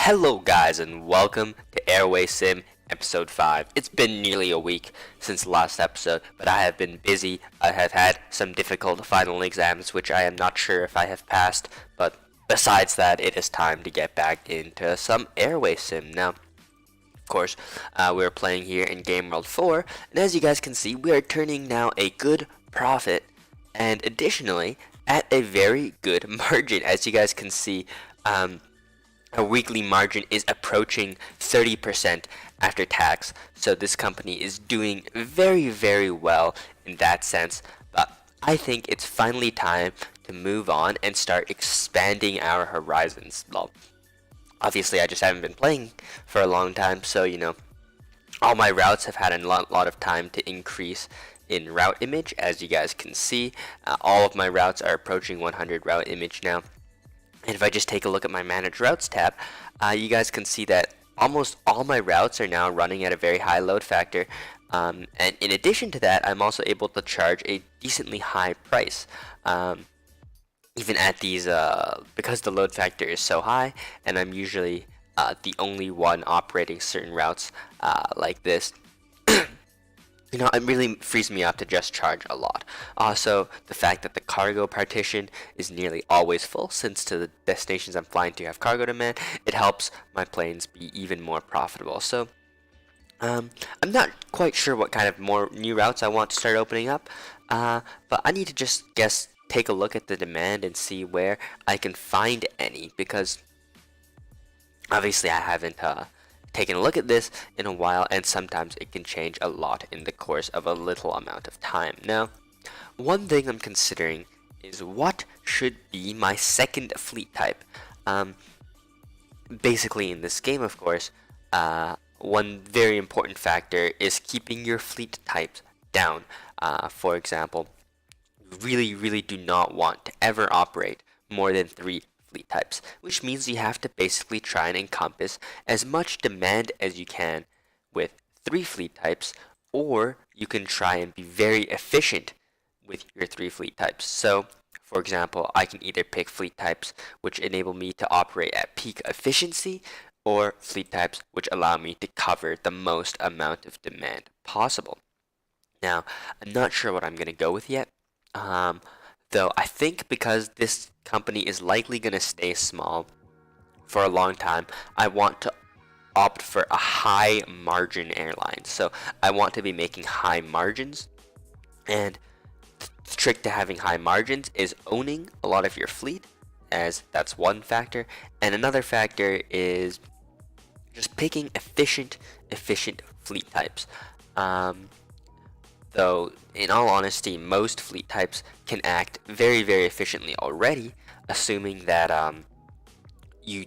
Hello guys and welcome to Airway Sim episode 5. It's been nearly a week since the last episode, but I have been busy. I have had some difficult final exams which I am not sure if I have passed, but besides that it is time to get back into some Airway Sim. Now, of course, we're playing here in Game World 4, and as you guys can see, we are turning now a good profit, and additionally, at a very good margin. As you guys can see, our weekly margin is approaching 30% after tax, so this company is doing very well in that sense. But I think it's finally time to move on and start expanding our horizons. Well, obviously I just haven't been playing for a long time, so all my routes have had a lot of time to increase in route image. As you guys can see, all of my routes are approaching 100 route image now. And if I just take a look at my Manage Routes tab, you guys can see that almost all my routes are now running at a very high load factor. And in addition to that, I'm also able to charge a decently high price. Even at these, because the load factor is so high, and I'm usually the only one operating certain routes like this. It really frees me up to just charge a lot. Also, the fact that the cargo partition is nearly always full, since to the destinations I'm flying to have cargo demand, it helps my planes be even more profitable. So, I'm not quite sure what kind of more new routes I want to start opening up, but I need to just take a look at the demand and see where I can find any, because obviously I haven't taken a look at this in a while, and sometimes it can change a lot in the course of a little amount of time. Now, one thing I'm considering is what should be my second fleet type. Basically in this game, of course, one very important factor is keeping your fleet types down. For example, you really do not want to ever operate more than 3 fleet types, which means you have to basically try and encompass as much demand as you can with 3 fleet types, or you can try and be very efficient with your 3 fleet types. So, for example, I can either pick fleet types which enable me to operate at peak efficiency, or fleet types which allow me to cover the most amount of demand possible. Now, I'm not sure what I'm going to go with yet. Though I think because this company is likely going to stay small for a long time, I want to opt for a high margin airline. So I want to be making high margins, and the trick to having high margins is owning a lot of your fleet, as that's one factor, and another factor is just picking efficient fleet types. Though, in all honesty, most fleet types can act very efficiently already, assuming that you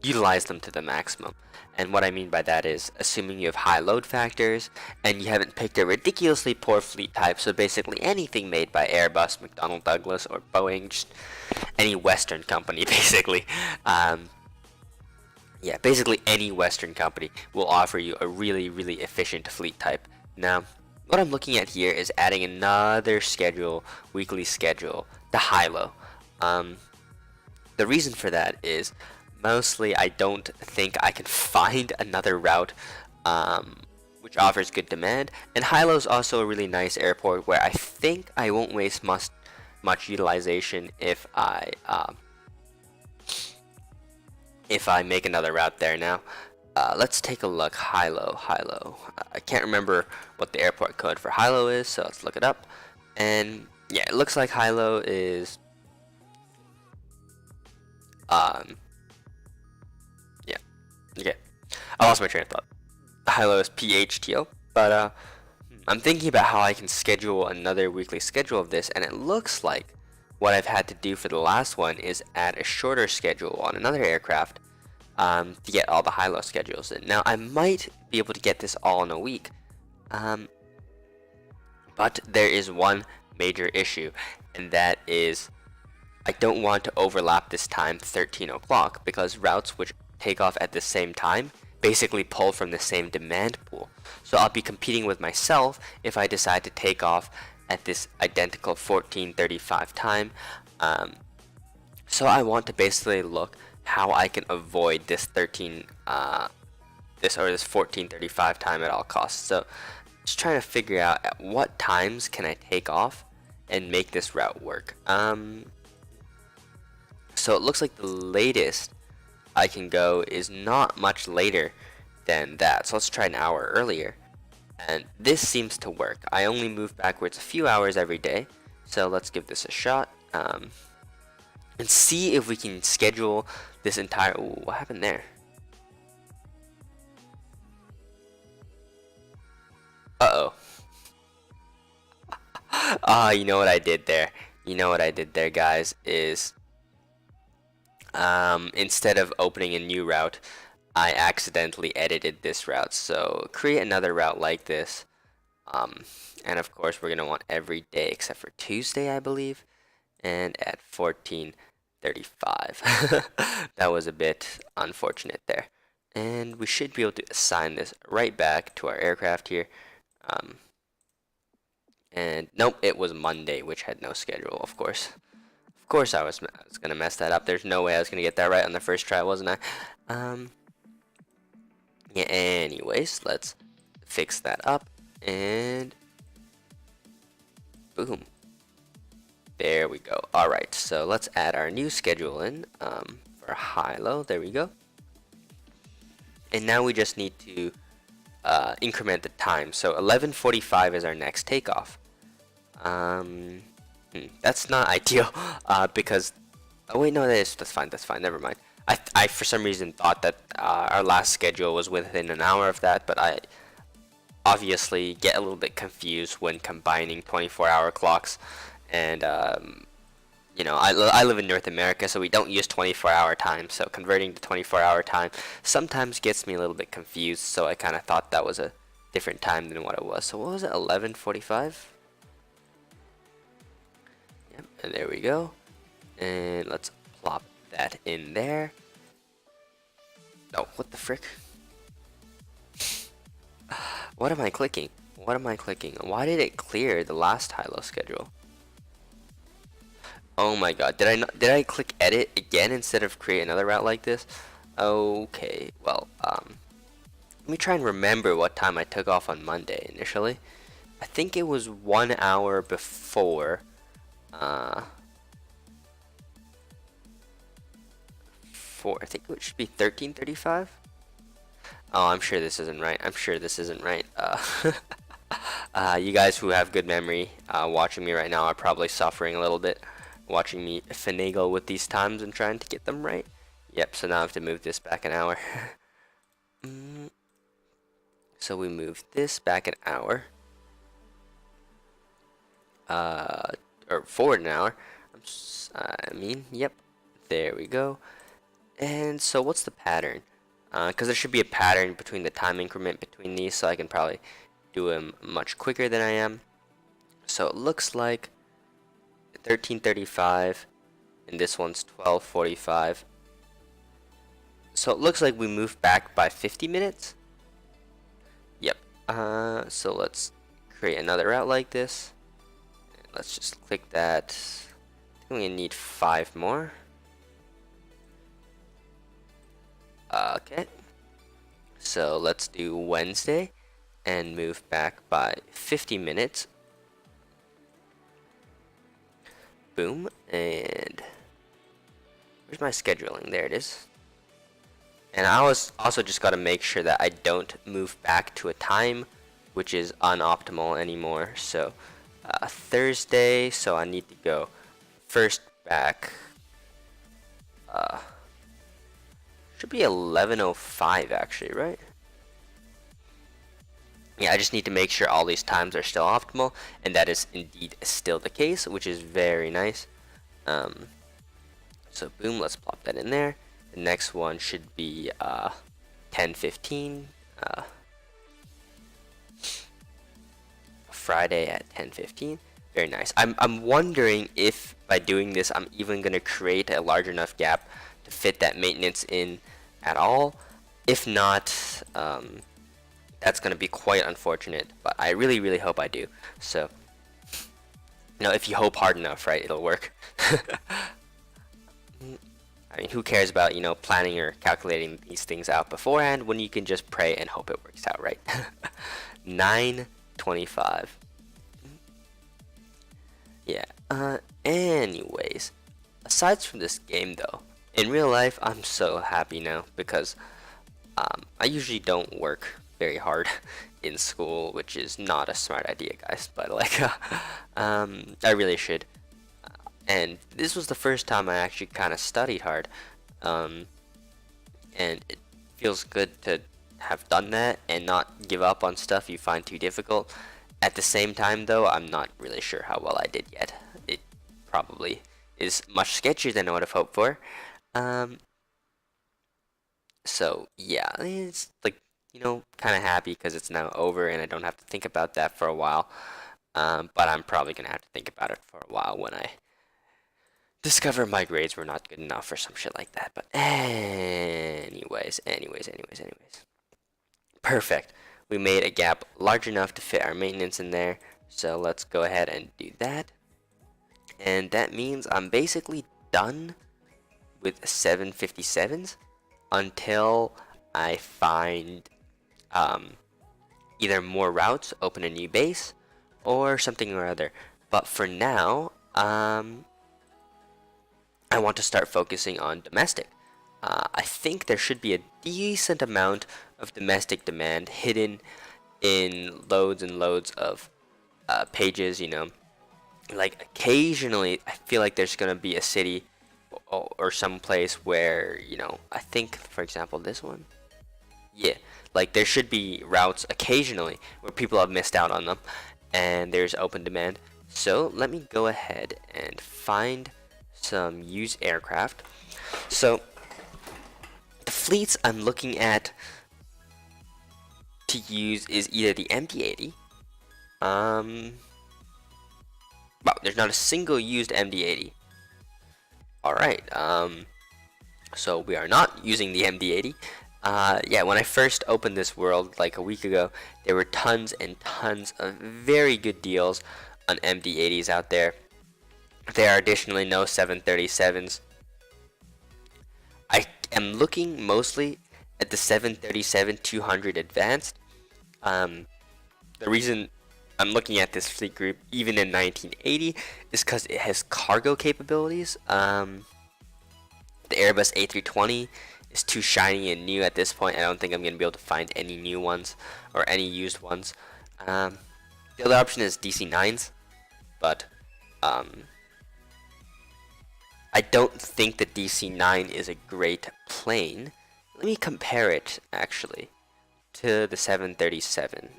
utilize them to the maximum. And what I mean by that is assuming you have high load factors and you haven't picked a ridiculously poor fleet type, so basically anything made by Airbus, McDonnell Douglas, or Boeing, just any Western company basically. Basically any Western company will offer you a really efficient fleet type. Now, what I'm looking at here is adding another weekly schedule, to high-low. The reason for that is mostly I don't think I can find another route which offers good demand, and high-low is also a really nice airport where I think I won't waste much utilization if I make another route there. Now, let's take a look. High-low. I can't remember what the airport code for high-low is, so let's look it up. And yeah, it looks like high-low is okay. I lost my train of thought. High-low is PHTO, but I'm thinking about how I can schedule another weekly schedule of this, and it looks like what I've had to do for the last one is add a shorter schedule on another aircraft to get all the high-low schedules in. Now, I might be able to get this all in a week, but there is one major issue, and that is I don't want to overlap this time 13 o'clock, because routes which take off at the same time basically pull from the same demand pool. So I'll be competing with myself if I decide to take off at this identical 14:35 time. So I want to basically look how I can avoid this 14:35 time at all costs. So just trying to figure out at what times can I take off and make this route work. So it looks like the latest I can go is not much later than that. So let's try an hour earlier. And this seems to work. I only move backwards a few hours every day. So let's give this a shot. And see if we can schedule this entire... Ooh, what happened there? Uh-oh. You know what I did there? You know what I did there, guys, is instead of opening a new route, I accidentally edited this route. So create another route like this. And of course, we're going to want every day except for Tuesday, I believe. And at 14:35. That was a bit unfortunate there. And we should be able to assign this right back to our aircraft here. And nope, it was Monday, which had no schedule, of course. Of course I was going to mess that up. There's no way I was going to get that right on the first try, wasn't I? Yeah, anyways, let's fix that up. And boom. There we go. Alright, so let's add our new schedule in for high-low. There we go. And now we just need to increment the time. So 11:45 is our next takeoff. That's not ideal because... Oh wait, no, that's fine. That's fine. Never mind. I for some reason thought that our last schedule was within an hour of that, but I obviously get a little bit confused when combining 24-hour clocks. And you know, I live in North America, so we don't use 24-hour time. So converting to 24-hour time sometimes gets me a little bit confused. So I kind of thought that was a different time than what it was. So what was it? 11:45. Yep, and there we go. And let's plop that in there. Oh, what the frick? What am I clicking? What am I clicking? Why did it clear the last high-low schedule? Oh my god, did I click edit again instead of create another route like this? Okay, well, let me try and remember what time I took off on Monday initially. I think it was 1 hour before, I think it should be 13:35. Oh, I'm sure this isn't right. I'm sure this isn't right. You guys who have good memory watching me right now are probably suffering a little bit watching me finagle with these times and trying to get them right. Yep, so now I have to move this back an hour. So we moved this back an hour. Or forward an hour. Yep. There we go. And so what's the pattern? Because there should be a pattern between the time increment between these, so I can probably do them much quicker than I am. So it looks like 13:35, and this one's 12:45. So it looks like we moved back by 50 minutes. Yep. So let's create another route like this. Let's just click that. I think we need 5 more. Okay. So let's do Wednesday and move back by 50 minutes. Boom. And where's my scheduling? There it is. And I also just got to make sure that I don't move back to a time which is unoptimal anymore. So Thursday, so I need to go first back. Should be 11:05 actually, right? Yeah, I just need to make sure all these times are still optimal, and that is indeed still the case, which is very nice. So boom, let's plop that in there. The next one should be 10:15. Friday at 10:15. Very nice. I'm wondering if by doing this I'm even gonna create a large enough gap to fit that maintenance in at all. If not, that's gonna be quite unfortunate, but I really hope I do. So, you know, if you hope hard enough, right, it'll work. I mean, who cares about, planning or calculating these things out beforehand when you can just pray and hope it works out, right? 925. Yeah, anyways, aside from this game though, in real life, I'm so happy now because I usually don't work very hard in school, which is not a smart idea, guys, but like, I really should. And this was the first time I actually kind of studied hard, and it feels good to have done that and not give up on stuff you find too difficult. At the same time, though, I'm not really sure how well I did yet. It probably is much sketchier than I would have hoped for. Um, so yeah, it's like, kind of happy because it's now over and I don't have to think about that for a while. But I'm probably gonna have to think about it for a while when I discover my grades were not good enough or some shit like that. But anyways. Perfect. We made a gap large enough to fit our maintenance in there. So let's go ahead and do that. And that means I'm basically done with 757s until I find either more routes, open a new base, or something or other. But for now, I want to start focusing on domestic. I think there should be a decent amount of domestic demand hidden in loads and loads of pages, Like occasionally, I feel like there's gonna be a city or some place where, I think, for example, this one. Yeah, like there should be routes occasionally where people have missed out on them and there's open demand. So let me go ahead and find some used aircraft. So the fleets I'm looking at to use is either the MD-80. Wow, there's not a single used MD-80. Alright, so we are not using the MD-80. Yeah, when I first opened this world like a week ago, there were tons and tons of very good deals on MD-80s out there. There are additionally no 737s. I am looking mostly at the 737-200 Advanced. The reason I'm looking at this fleet group, even in 1980, is because it has cargo capabilities. The Airbus A320 is too shiny and new at this point. I don't think I'm going to be able to find any new ones or any used ones. The other option is DC-9s, but I don't think the DC-9 is a great plane. Let me compare it, actually, to the 737.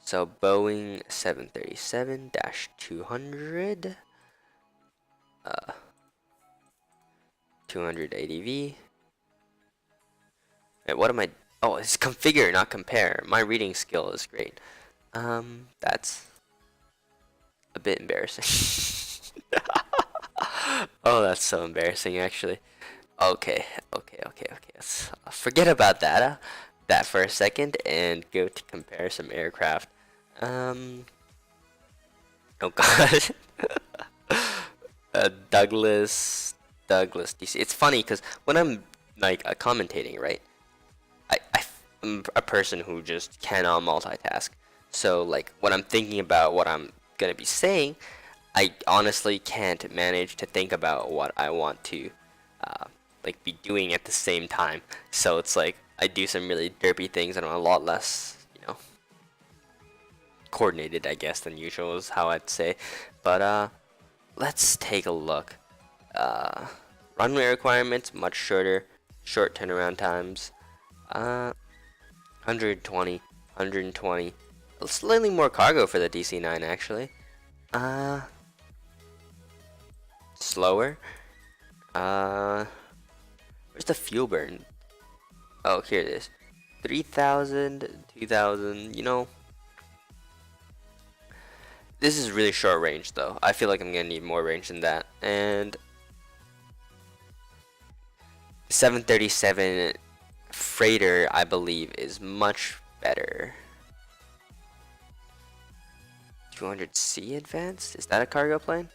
So Boeing 737-200, 200 ADV. Wait, what am I? Oh, it's configure, not compare. My reading skill is great. That's a bit embarrassing. Oh, that's so embarrassing, actually. Okay. Let's forget about that for a second and go to compare some aircraft. Oh God. Douglas DC. It's funny because when I'm like commentating, right? I'm a person who just cannot multitask. So like when I'm thinking about what I'm gonna be saying, I honestly can't manage to think about what I want to like be doing at the same time. So it's like I do some really derpy things and I'm a lot less, coordinated, I guess, than usual is how I'd say. But let's take a look. Runway requirements much shorter, short turnaround times. 120, 120. Slightly more cargo for the DC-9 actually. Slower. Where's the fuel burn? Oh, here it is. 3,000, 2,000, This is really short range though. I feel like I'm gonna need more range than that. And 737 freighter, I believe, is much better. 200C advanced? Is that a cargo plane?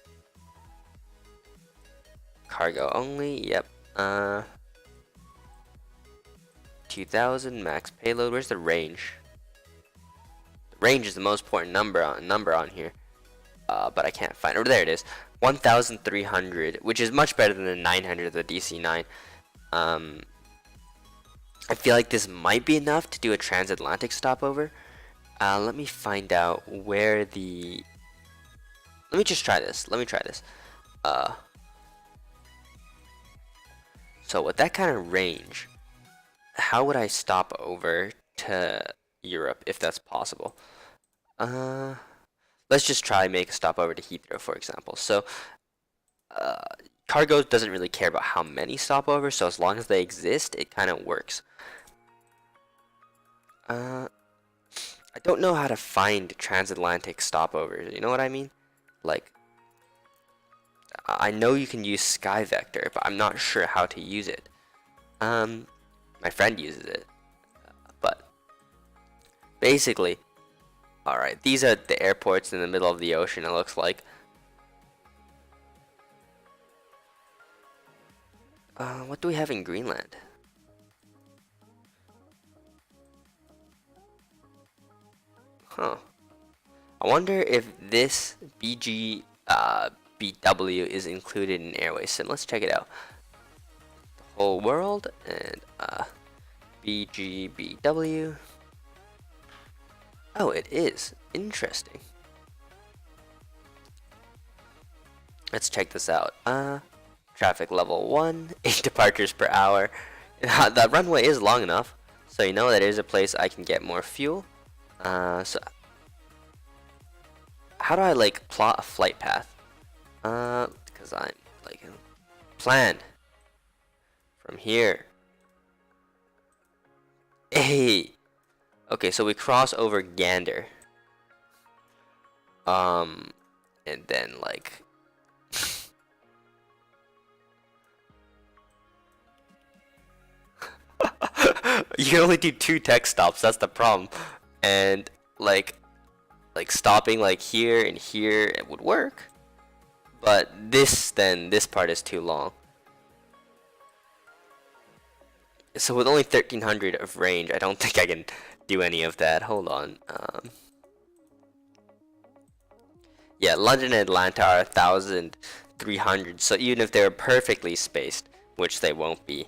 cargo only. Yep. 2000 max payload. Where's the range? The range is the most important number on here. But I can't find it. Oh, there it is. 1,300, which is much better than the 900 of the DC-9. I feel like this might be enough to do a transatlantic stopover. Let me find out where the... Let me just try this. So with that kind of range, how would I stop over to Europe if that's possible? Let's just try make a stopover to Heathrow, for example. So cargo doesn't really care about how many stopovers, so as long as they exist, it kind of works. I don't know how to find transatlantic stopovers, you know what I mean? Like, I know you can use SkyVector, but I'm not sure how to use it. My friend uses it, but basically, alright, these are the airports in the middle of the ocean, it looks like. What do we have in Greenland? Huh. I wonder if this BW is included in Airway Sim. Let's check it out. The whole world and BGBW. Oh, it is. Interesting. Let's check this out. Traffic level 1, 8 departures per hour. The runway is long enough, so you know that is a place I can get more fuel. So how do I like plot a flight path? Because I'm like plan from here. Hey, okay, so we cross over Gander. And then like. You can only do 2 tech stops, that's the problem. And like stopping like here and here, it would work. But this part is too long. So with only 1300 of range, I don't think I can do any of that. Hold on. Yeah, London and Atlanta are 1,300. So even if they're perfectly spaced, which they won't be,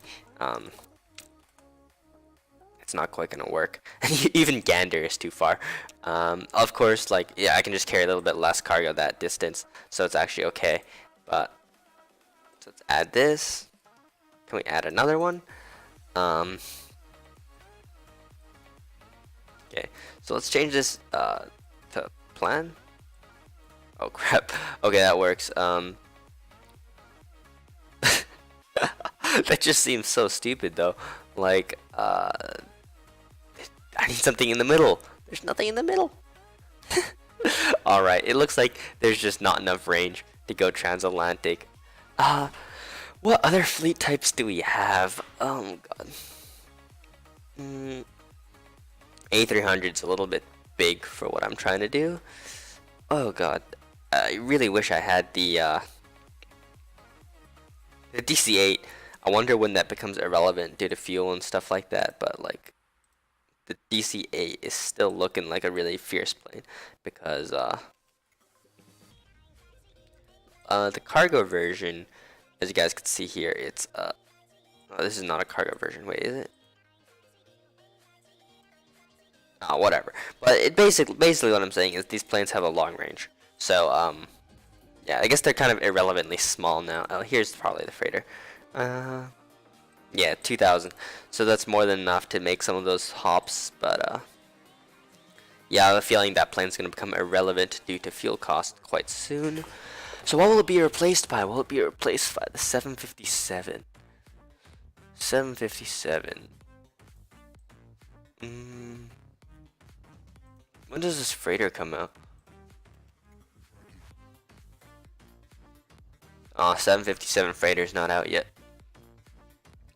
it's not quite gonna work. Even Gander is too far. Of course, like, yeah, I can just carry a little bit less cargo that distance, so it's actually okay. But so let's add this. Can we add another one? Okay, so let's change this to plan. Oh crap. Okay, that works. That just seems so stupid though. Like, I need something in the middle. There's nothing in the middle. Alright, it looks like there's just not enough range to go transatlantic. What other fleet types do we have? Oh god. A300's a little bit big for what I'm trying to do. Oh god. I really wish I had the DC-8. I wonder when that becomes irrelevant due to fuel and stuff like that, but like the DC-8 is still looking like a really fierce plane because the cargo version, as you guys can see here, it's oh, this is not a cargo version. Wait, is it? Oh, whatever. But it basically what I'm saying is these planes have a long range. So yeah, I guess they're kind of irrelevantly small now. Oh, here's probably the freighter. Yeah, 2,000. So that's more than enough to make some of those hops, but yeah, I have a feeling that plane's going to become irrelevant due to fuel cost quite soon. So what will it be replaced by? Will it be replaced by the 757? 757. When does this freighter come out? Oh, 757 freighter's not out yet.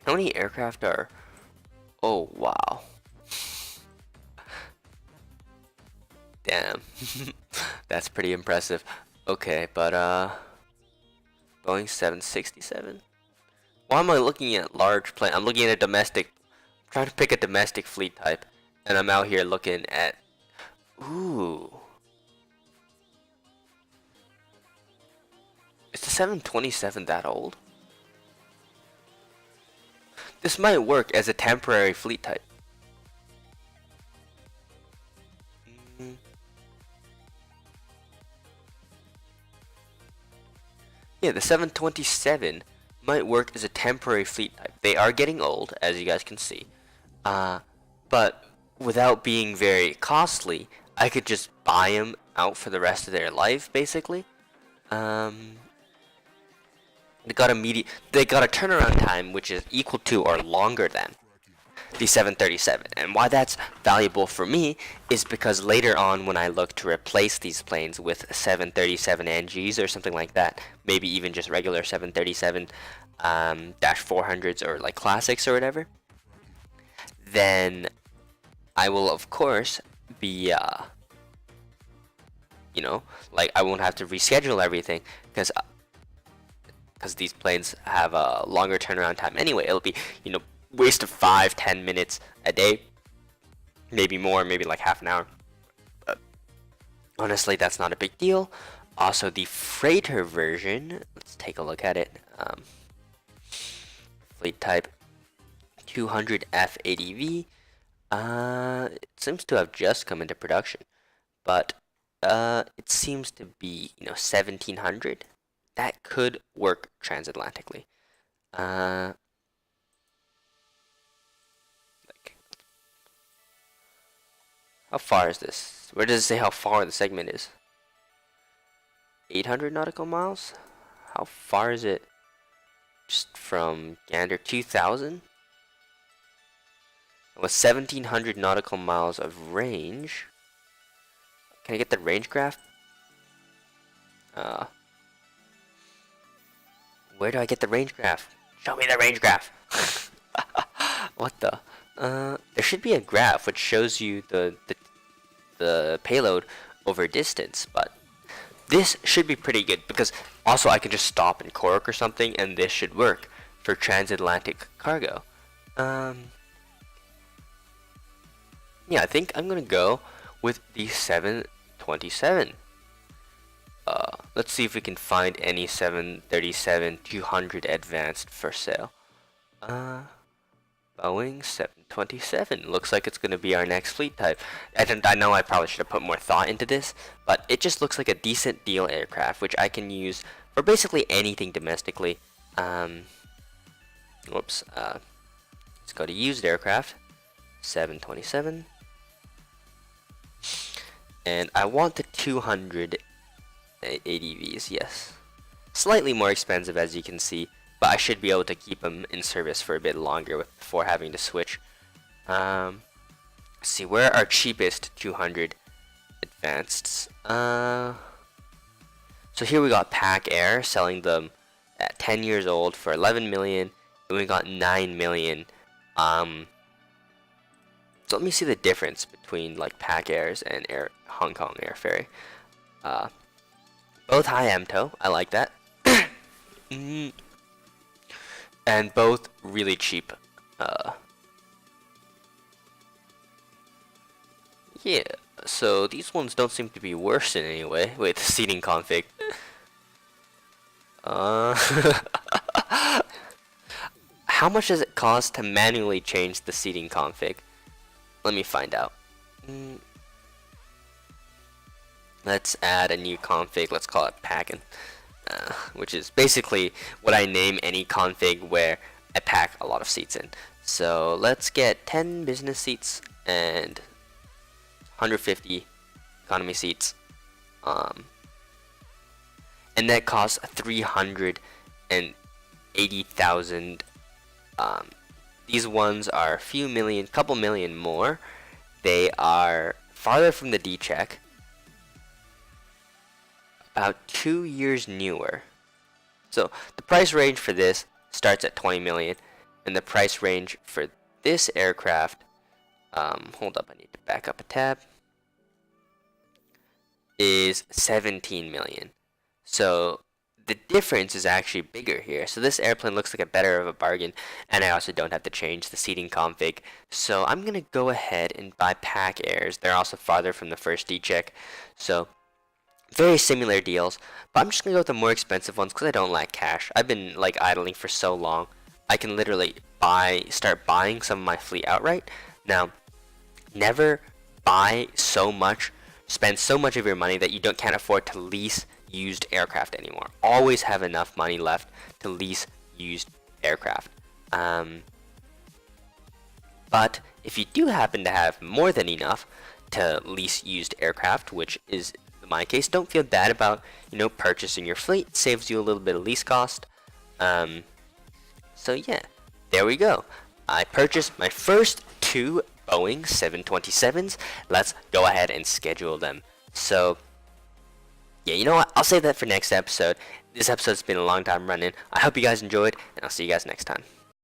How many aircraft are... Oh, wow. Damn. That's pretty impressive. Okay, but Boeing 767. Why am I looking at large plane? I'm looking at a domestic. I'm trying to pick a domestic fleet type, and I'm out here looking at. Ooh. Is the 727 that old? This might work as a temporary fleet type. Yeah, the 727 might work as a temporary fleet type. They are getting old, as you guys can see. But without being very costly, I could just buy them out for the rest of their life, basically. They got a turnaround time which is equal to or longer than the 737. And why that's valuable for me is because later on when I look to replace these planes with 737 NGs or something like that, maybe even just regular 737 -400s or like classics or whatever, then I will of course be like I won't have to reschedule everything because these planes have a longer turnaround time anyway. It'll be waste of 5-10 minutes a day, maybe more, maybe like half an hour. But honestly, that's not a big deal. Also, the freighter version, let's take a look at it. Fleet type 200F ADV. It seems to have just come into production, but it seems to be 1700. That could work transatlantically. How far is this? Where does it say how far the segment is? 800 nautical miles? How far is it just from Gander? 2000? With 1700 nautical miles of range. Can I get the range graph? Where do I get the range graph? Show me the range graph! What the? There should be a graph which shows you the payload over distance, but this should be pretty good because also I can just stop in Cork or something and this should work for transatlantic cargo. Yeah, I think I'm gonna go with the 727. Let's see if we can find any 737-200 advanced for sale. Boeing 727. Looks like it's going to be our next fleet type. I know I probably should have put more thought into this, but it just looks like a decent deal aircraft, which I can use for basically anything domestically. Let's go to used aircraft. 727. And I want the 200 ADVs, yes. Slightly more expensive as you can see, but I should be able to keep them in service for a bit longer before having to switch. Let's see, where are our cheapest 200 advanced? So here we got Pac Air selling them at 10 years old for 11 million, and we got 9 million. So let me see the difference between like Pac Airs and Hong Kong Air Ferry. Both high MTOW, I like that. And both really cheap. Yeah, so these ones don't seem to be worse in any way. Wait, the seating config. How much does it cost to manually change the seating config? Let me find out. Let's add a new config. Let's call it packin', which is basically what I name any config where I pack a lot of seats in. So let's get 10 business seats and 150 economy seats. And that costs 380,000. These ones are a few million, couple million more. They are farther from the D check. About 2 years newer. So the price range for this starts at 20 million, and the price range for this aircraft, hold up, I need to back up a tab, is 17 million. So the difference is actually bigger here. So this airplane looks like a better of a bargain, and I also don't have to change the seating config. So I'm gonna go ahead and buy Pack Airs. They're also farther from the first D-check, so very similar deals. But I'm just gonna go with the more expensive ones because I don't like cash. I've been like idling for so long. I can literally start buying some of my fleet outright. Now, never buy so much, spend so much of your money that you can't afford to lease used aircraft anymore. Always have enough money left to lease used aircraft. But if you do happen to have more than enough to lease used aircraft, which is my case, don't feel bad about purchasing your fleet. It saves you a little bit of lease cost. So yeah, there we go. I purchased my first 2 Boeing 727s. Let's go ahead and schedule them. So yeah, you know what? I'll save that for next episode. This episode's been a long time running. I hope you guys enjoyed, and I'll see you guys next time.